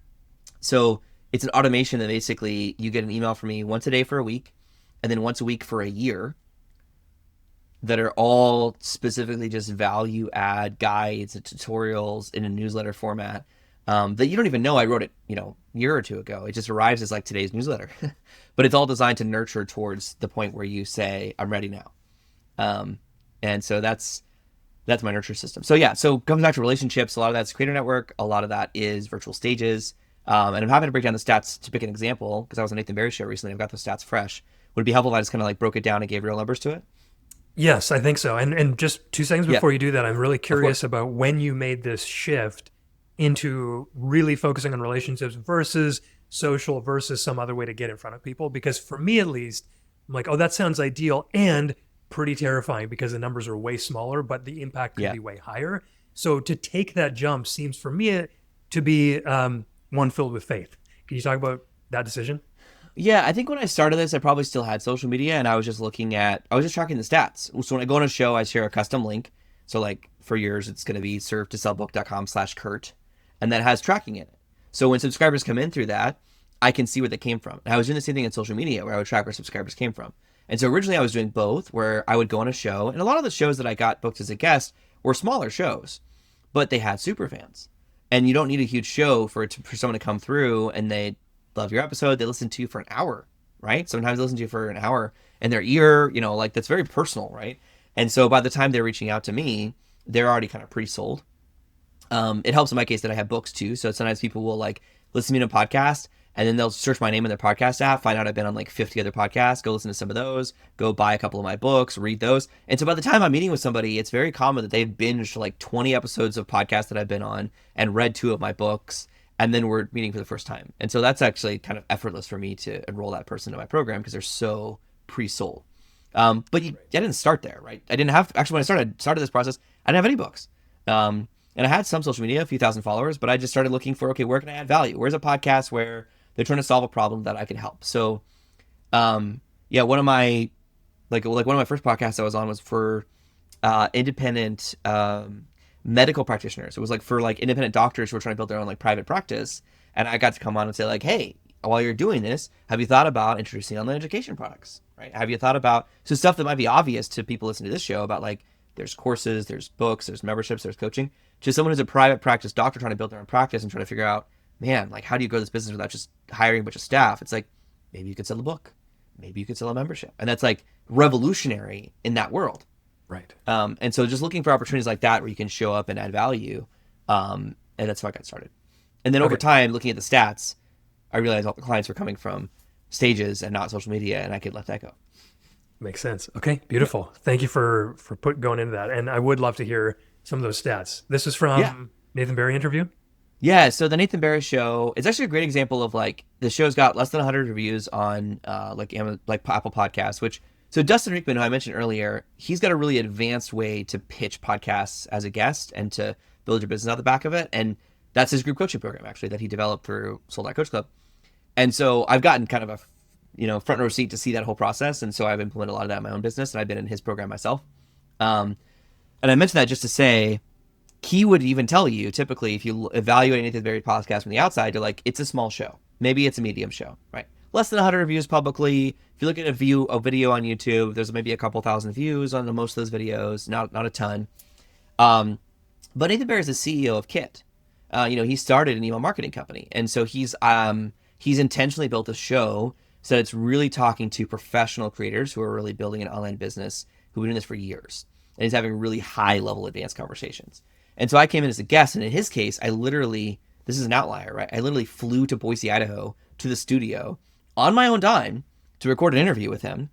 So it's an automation that basically you get an email from me once a day for a week and then once a week for a year that are all specifically just value add guides and tutorials in a newsletter format, that you don't even know I wrote it, a year or two ago. It just arrives as like today's newsletter, but it's all designed to nurture towards the point where you say, I'm ready now. And so that's my nurture system. So yeah, so comes back to relationships. A lot of that's creator network. A lot of that is virtual stages. And I'm happy to break down the stats to pick an example because I was on Nathan Barry's show recently. I've got those stats fresh. Would it be helpful if I just kind of like broke it down and gave real numbers to it? Yes, I think so. And just 2 seconds Yeah, before you do that, I'm really of curious course. about when you made this shift into really focusing on relationships versus social versus some other way to get in front of people. Because for me, at least, I'm like, oh, that sounds ideal and pretty terrifying because the numbers are way smaller, but the impact could Yeah. be way higher. So to take that jump seems for me to be one filled with faith. Can you talk about that decision? Yeah, I think when I started this, I probably still had social media and I was just tracking the stats. So when I go on a show, I share a custom link. So like for yours, it's going to be servetosellbook.com/Kurt. And that has tracking in it. So when subscribers come in through that, I can see where they came from. And I was doing the same thing in social media where I would track where subscribers came from. And so originally I was doing both where I would go on a show and a lot of the shows that I got booked as a guest were smaller shows, but they had super fans. And you don't need a huge show for someone to come through and they love your episode. They listen to you for an hour, right? Sometimes they listen to you for an hour in their ear, like that's very personal, right? And so by the time they're reaching out to me, they're already kind of pre-sold. It helps in my case that I have books too. So sometimes people will like listen to me in a podcast and then they'll search my name in their podcast app, find out I've been on like 50 other podcasts, go listen to some of those, go buy a couple of my books, read those. And so by the time I'm meeting with somebody, it's very common that they've binged like 20 episodes of podcasts that I've been on and read 2 of my books. And then we're meeting for the first time. And so that's actually kind of effortless for me to enroll that person in my program because they're so pre-sold. But I didn't start there, right? I didn't have, actually when I started this process, I didn't have any books. And I had some social media, a few thousand followers, but I just started looking for, okay, where can I add value? Where's a podcast where they're trying to solve a problem that I can help? So, yeah, one of my one of my first podcasts I was on was for independent medical practitioners. It was like for like independent doctors who were trying to build their own like private practice, and I got to come on and say like, hey, while you're doing this, have you thought about introducing online education products? Right? Have you thought about so stuff that might be obvious to people listening to this show about like there's courses, there's books, there's memberships, there's coaching. To someone who's a private practice doctor trying to build their own practice and trying to figure out, man, like how do you grow this business without just hiring a bunch of staff? It's like maybe you could sell a book, maybe you could sell a membership, and that's like revolutionary in that world. Right. And so just looking for opportunities like that where you can show up and add value. And that's how I got started. And then over time, looking at the stats, I realized all the clients were coming from stages and not social media, and I could let that go. Makes sense. Okay, beautiful. Thank you for going into that. And I would love to hear some of those stats. This is from Nathan Barry interview? Yeah, so the Nathan Barry show, it's actually a great example of like the show's got less than 100 reviews on like Apple Podcasts, which so Dustin Rickman, who I mentioned earlier, he's got a really advanced way to pitch podcasts as a guest and to build your business out the back of it. And that's his group coaching program, actually, that he developed through Sold Out Coach Club. And so I've gotten kind of a front row seat to see that whole process. And so I've implemented a lot of that in my own business, and I've been in his program myself. And I mentioned that just to say, he would even tell you, typically, if you evaluate Nathan Barry podcast from the outside, you're like, it's a small show. Maybe it's a medium show, right? Less than 100 views publicly. If you look at a video on YouTube, there's maybe a couple thousand views on most of those videos, not a ton. But Nathan Barry is the CEO of Kit. He started an email marketing company, and so he's intentionally built a show so that it's really talking to professional creators who are really building an online business who've been doing this for years, and he's having really high level advanced conversations. And so I came in as a guest, and in his case, this is an outlier, right? I literally flew to Boise, Idaho, to the studio on my own dime to record an interview with him.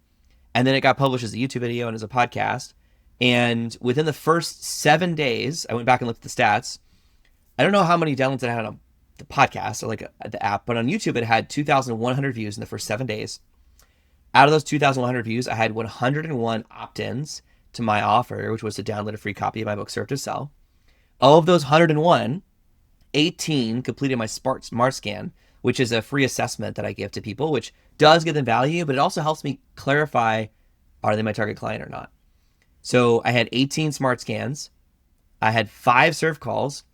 And then it got published as a YouTube video and as a podcast. And within the first 7 days, I went back and looked at the stats. I don't know how many downloads it had on the podcast or the app, but on YouTube, it had 2,100 views in the first 7 days. Out of those 2,100 views, I had 101 opt-ins to my offer, which was to download a free copy of my book, Serve to Sell. Of those 101, 18 completed my Smart Scan, which is a free assessment that I give to people, which does give them value, but it also helps me clarify, are they my target client or not? So I had 18 Smart Scans, I had 5 serve calls,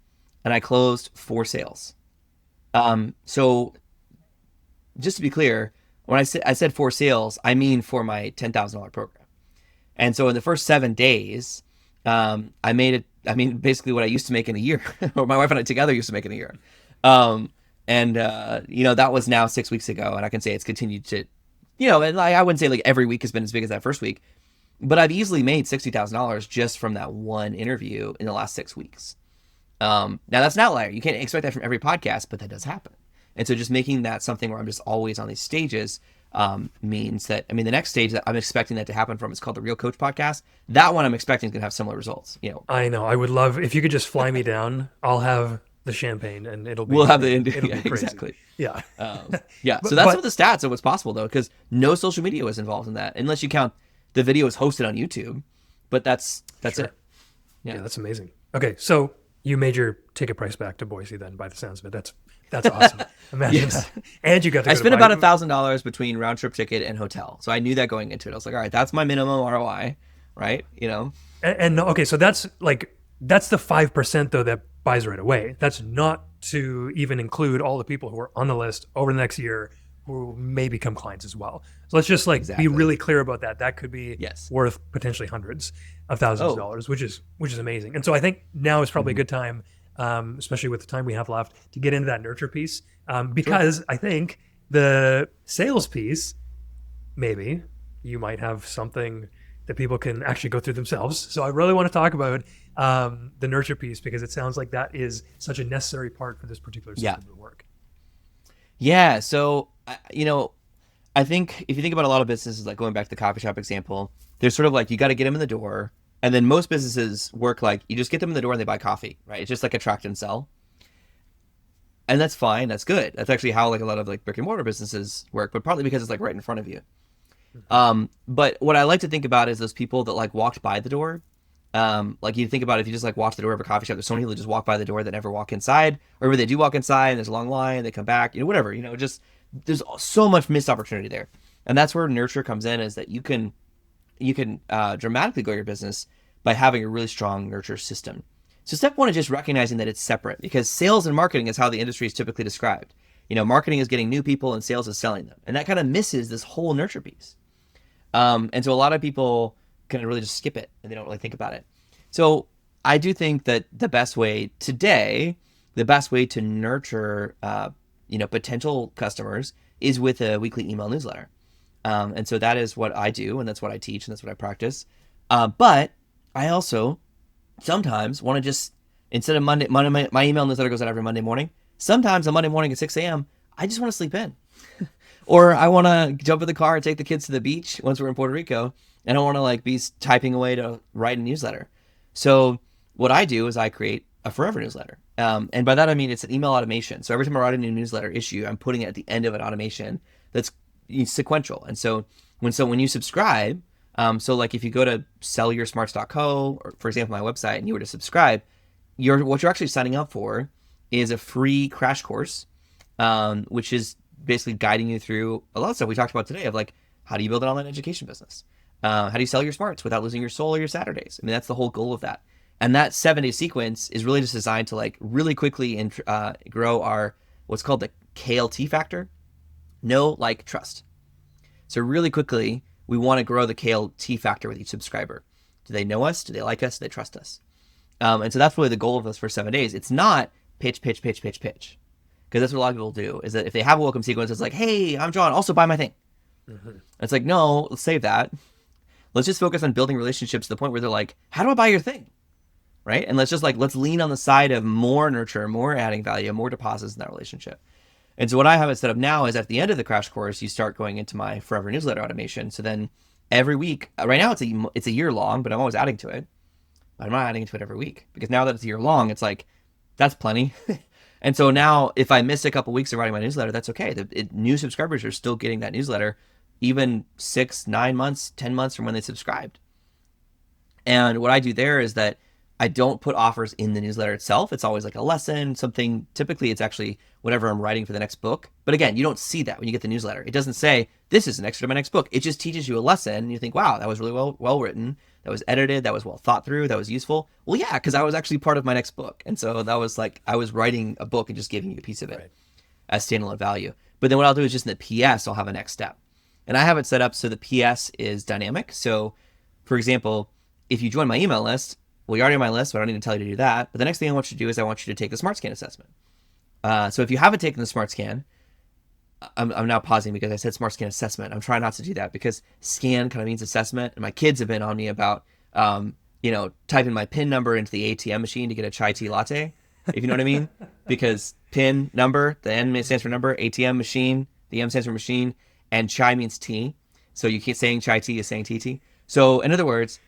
and I closed 4 sales. So just to be clear, when I said 4 sales, I mean for my $10,000 program. And so in the first 7 days, I made basically what I used to make in a year, or my wife and I together used to make in a year. That was now 6 weeks ago, and I can say it's continued to, and I wouldn't say like every week has been as big as that first week, but I've easily made $60,000 just from that one interview in the last 6 weeks. Now that's an outlier. You can't expect that from every podcast, but that does happen. And so just making that something where I'm just always on these stages means that, the next stage that I'm expecting that to happen from is called the Real Coach Podcast. That one I'm expecting is going to have similar results. I know. I would love, if you could just fly me down, I'll have the champagne and we'll have it'll be crazy. Exactly. Yeah. So that's some of the stats of what's possible though, because no social media was involved in that, unless you count the video was hosted on YouTube, but that's Sure. it. Yeah, that's amazing. Okay. So you made your ticket price back to Boise then, by the sounds of it. That's awesome. Imagine that. And you got to I spent about $1,000 between round trip ticket and hotel. So I knew that going into it. I was like, all right, that's my minimum ROI, right? And okay, so that's the 5% though that buys right away. That's not to even include all the people who are on the list over the next year who may become clients as well. So let's just be really clear about that. That could be worth potentially hundreds of thousands of dollars, which is amazing. And so I think now is probably a good time, especially with the time we have left, to get into that nurture piece, because I think the sales piece, maybe you might have something that people can actually go through themselves. So I really want to talk about the nurture piece, because it sounds like that is such a necessary part for this particular system to work. Yeah. So, I think if you think about a lot of businesses, like going back to the coffee shop example, there's sort of like, you got to get them in the door. And then most businesses work like you just get them in the door and they buy coffee, right? It's just like attract and sell. And that's fine. That's good. That's actually how like a lot of like brick and mortar businesses work, but partly because it's like right in front of you. But what I like to think about is those people that like walked by the door Like you think about it, if you just like watch the door of a coffee shop, there's so many people who just walk by the door that never walk inside, or maybe they do walk inside and there's a long line, they come back, whatever, just there's so much missed opportunity there. And that's where nurture comes in, is that you can dramatically grow your business by having a really strong nurture system. So step one is just recognizing that it's separate, because sales and marketing is how the industry is typically described. Marketing is getting new people and sales is selling them. And that kind of misses this whole nurture piece. And so a lot of people can really just skip it and they don't really think about it. So I do think that the best way to nurture, potential customers is with a weekly email newsletter. And so that is what I do, and that's what I teach, and that's what I practice. But I also sometimes want to just, instead of Monday, my email newsletter goes out every Monday morning. Sometimes on Monday morning at 6 a.m., I just want to sleep in. Or I want to jump in the car and take the kids to the beach once we're in Puerto Rico, and I want to be typing away to write a newsletter. So what I do is I create a forever newsletter. And by that, I mean, it's an email automation. So every time I write a new newsletter issue, I'm putting it at the end of an automation that's sequential. And so when you subscribe, so like if you go to sellyoursmarts.co, or for example, my website, and you were to subscribe, what you're actually signing up for is a free crash course, which is basically guiding you through a lot of stuff we talked about today, of like, how do you build an online education business? How do you sell your smarts without losing your soul or your Saturdays? I mean, that's the whole goal of that. And that 7-day sequence is really just designed to really quickly grow our, what's called the KLT factor. Know, like, trust. So really quickly, we want to grow the KLT factor with each subscriber. Do they know us? Do they like us? Do they trust us? And so that's really the goal of this for 7 days. It's not pitch. Because that's what a lot of people do, is that if they have a welcome sequence, it's like, hey, I'm John, also buy my thing. Mm-hmm. It's like, no, let's save that. Let's just focus on building relationships to the point where they're like, how do I buy your thing? Right? And let's lean on the side of more nurture, more adding value, more deposits in that relationship. And so what I have it set up now is at the end of the crash course, you start going into my forever newsletter automation. So then every week, right now it's a year long, but I'm always adding to it. But I'm not adding to it every week, because now that it's a year long, it's like, that's plenty. And so now if I miss a couple weeks of writing my newsletter, that's okay. New subscribers are still getting that newsletter, even 6, 9 months, 10 months from when they subscribed. And what I do there is that I don't put offers in the newsletter itself. It's always like a lesson, something. Typically, it's actually whatever I'm writing for the next book. But again, you don't see that when you get the newsletter. It doesn't say, this is an extra to my next book. It just teaches you a lesson, and you think, wow, that was really well written. That was edited. That was well thought through. That was useful. Well, yeah, because I was actually part of my next book. And so that was like, I was writing a book and just giving you a piece of it, right, as standalone value. But then what I'll do is just in the PS, I'll have a next step. And I have it set up so the PS is dynamic. So, for example, if you join my email list, well, you're already on my list, so I don't need to tell you to do that. But the next thing I want you to do is I want you to take the SmartScan assessment. So if you haven't taken the SmartScan, I'm now pausing because I said SmartScan assessment. I'm trying not to do that because scan kind of means assessment. And my kids have been on me about, typing my PIN number into the ATM machine to get a chai tea latte, if you know what I mean. Because PIN number, the N stands for number, ATM machine, the M stands for machine, and chai means tea. So you keep saying chai tea is saying TT. So in other words,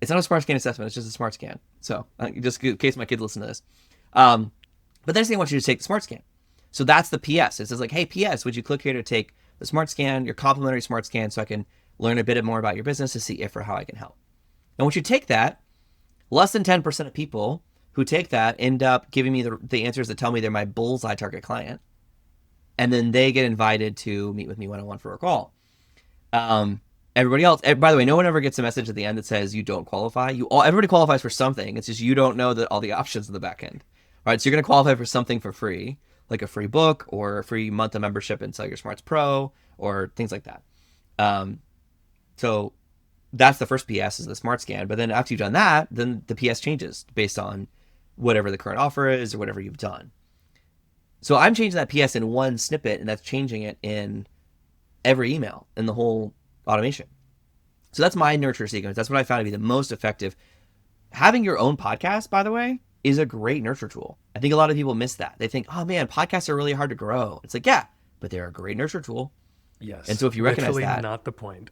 it's not a SmartScan assessment. It's just a SmartScan. So just in case my kids listen to this. But the next thing I want you to take the SmartScan. So that's the PS. It says like, hey, PS, would you click here to take the SmartScan, your complimentary SmartScan, so I can learn a bit more about your business to see if or how I can help. And once you take that, less than 10% of people who take that end up giving me the answers that tell me they're my bullseye target client. And then they get invited to meet with me one-on-one for a call. Everybody else, by the way, no one ever gets a message at the end that says you don't qualify. Everybody qualifies for something. It's just you don't know all the options in the back end. Right? So you're going to qualify for something for free, like a free book or a free month of membership in Sell Your Smarts Pro or things like that. So that's the first PS, is the SmartScan. But then after you've done that, then the PS changes based on whatever the current offer is or whatever you've done. So I'm changing that PS in one snippet, and that's changing it in every email in the whole automation. So that's my nurture sequence. That's what I found to be the most effective. Having your own podcast, by the way, is a great nurture tool. I think a lot of people miss that. They think, oh man, podcasts are really hard to grow. It's like, yeah, but they're a great nurture tool. Yes. And so if you recognize that, not the point.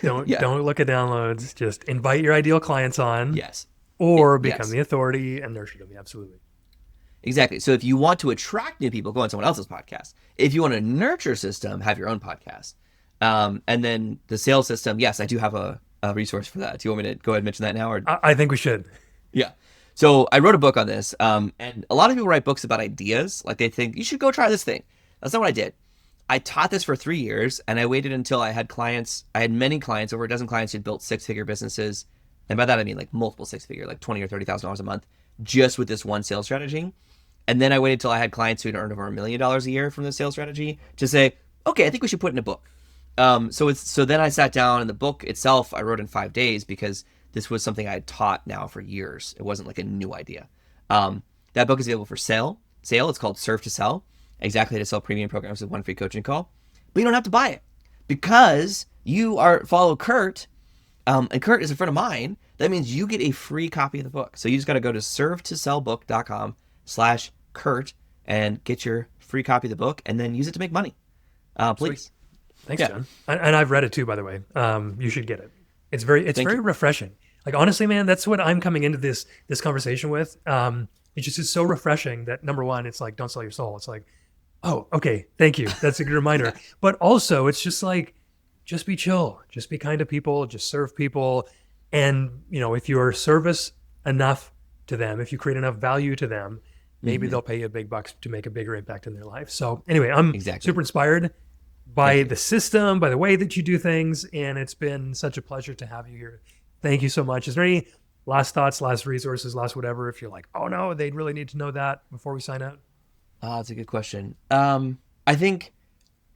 Don't look at downloads. Just invite your ideal clients on. Yes. Or become the authority and nurture them. Absolutely. Exactly. So if you want to attract new people, go on someone else's podcast. If you want a nurture system, have your own podcast. And then the sales system, yes, I do have a resource for that. Do you want me to go ahead and mention that now, or I think we should. yeah. So I wrote a book on this, and a lot of people write books about ideas. Like they think you should go try this thing. That's not what I did. I taught this for 3 years, and I waited until I had clients. I had many clients, over a dozen clients who'd built six-figure businesses, and by that I mean like multiple six-figure, like $20,000 or $30,000 a month, just with this one sales strategy. And then I waited till I had clients who'd earned over $1 million a year from the sales strategy to say, okay, I think we should put it in a book. So then I sat down, and the book itself I wrote in 5 days because this was something I had taught now for years. It wasn't like a new idea. That book is available for sale. It's called Serve to Sell. Exactly how to sell premium programs with one free coaching call. But you don't have to buy it because you follow Kurt, and Kurt is a friend of mine. That means you get a free copy of the book. So you just got to go to servetosellbook.com/Kurt and get your free copy of the book, and then use it to make money. Please. Sweet. Thanks, John. And I've read it too, by the way. You should get it. It's very refreshing. Like, honestly, man, that's what I'm coming into this conversation with. It just is so refreshing that, number one, it's like, don't sell your soul. It's like, oh, okay, thank you. That's a good reminder. But also, it's just like, just be chill. Just be kind to people. Just serve people. And, if you're service enough to them, if you create enough value to them, maybe they'll pay you big bucks to make a bigger impact in their life. So anyway, I'm super inspired by the system, by the way that you do things. And it's been such a pleasure to have you here. Thank you so much. Is there any last thoughts, last resources, last whatever, if you're like, oh no, they'd really need to know that before we sign out? That's a good question. I think,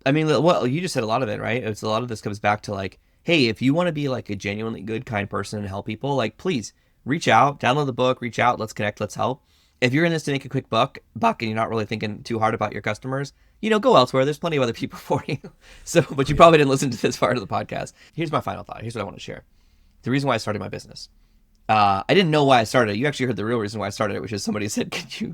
well, you just said a lot of it, right? It's a lot of this comes back to like, hey, if you want to be like a genuinely good, kind person and help people, like, please reach out, download the book, reach out, let's connect, let's help. If you're in this to make a quick buck and you're not really thinking too hard about your customers, go elsewhere. There's plenty of other people for you. But you probably didn't listen to this part of the podcast. Here's my final thought. Here's what I want to share. The reason why I started my business. I didn't know why I started it. You actually heard the real reason why I started it, which is somebody said,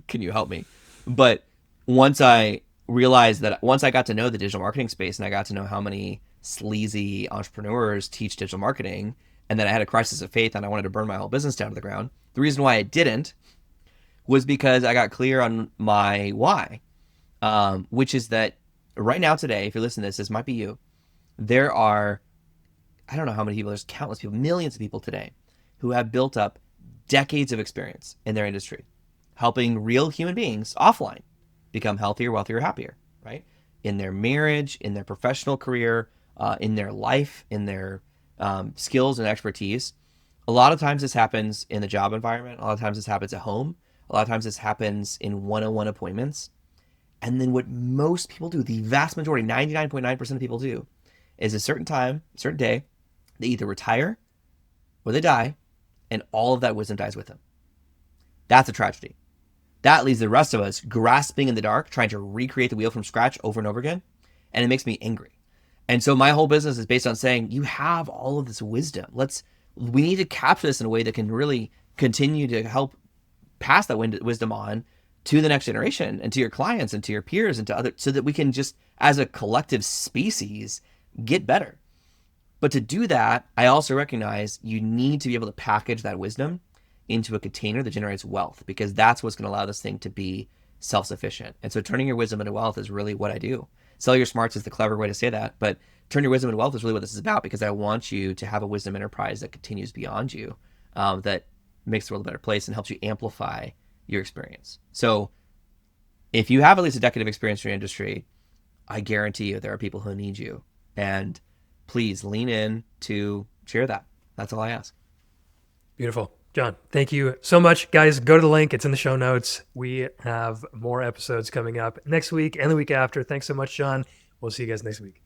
can you help me? But once I got to know the digital marketing space, and I got to know how many sleazy entrepreneurs teach digital marketing, and then I had a crisis of faith and I wanted to burn my whole business down to the ground. The reason why I didn't was because I got clear on my why, which is that right now today, if you're listening to this might be you. There are, I don't know how many people, there's countless people, millions of people today who have built up decades of experience in their industry, helping real human beings offline become healthier, wealthier, happier, right? In their marriage, in their professional career, in their life, in their skills and expertise. A lot of times this happens in the job environment. A lot of times this happens at home. A lot of times this happens in one-on-one appointments. And then what most people do, the vast majority, 99.9% of people do, is a certain time, certain day, they either retire or they die, and all of that wisdom dies with them. That's a tragedy. That leaves the rest of us grasping in the dark, trying to recreate the wheel from scratch over and over again. And it makes me angry. And so my whole business is based on saying, you have all of this wisdom. We need to capture this in a way that can really continue to help pass that wisdom on to the next generation and to your clients and to your peers and to others, so that we can just, as a collective species, get better. But to do that, I also recognize you need to be able to package that wisdom into a container that generates wealth, because that's what's going to allow this thing to be self-sufficient. And so turning your wisdom into wealth is really what I do. Sell your smarts is the clever way to say that, but turn your wisdom into wealth is really what this is about, because I want you to have a wisdom enterprise that continues beyond you, that makes the world a better place and helps you amplify your experience. So if you have at least a decade of experience in your industry, I guarantee you there are people who need you. And please lean in to share that. That's all I ask. Beautiful. John, thank you so much. Guys, go to the link. It's in the show notes. We have more episodes coming up next week and the week after. Thanks so much, John. We'll see you guys next week.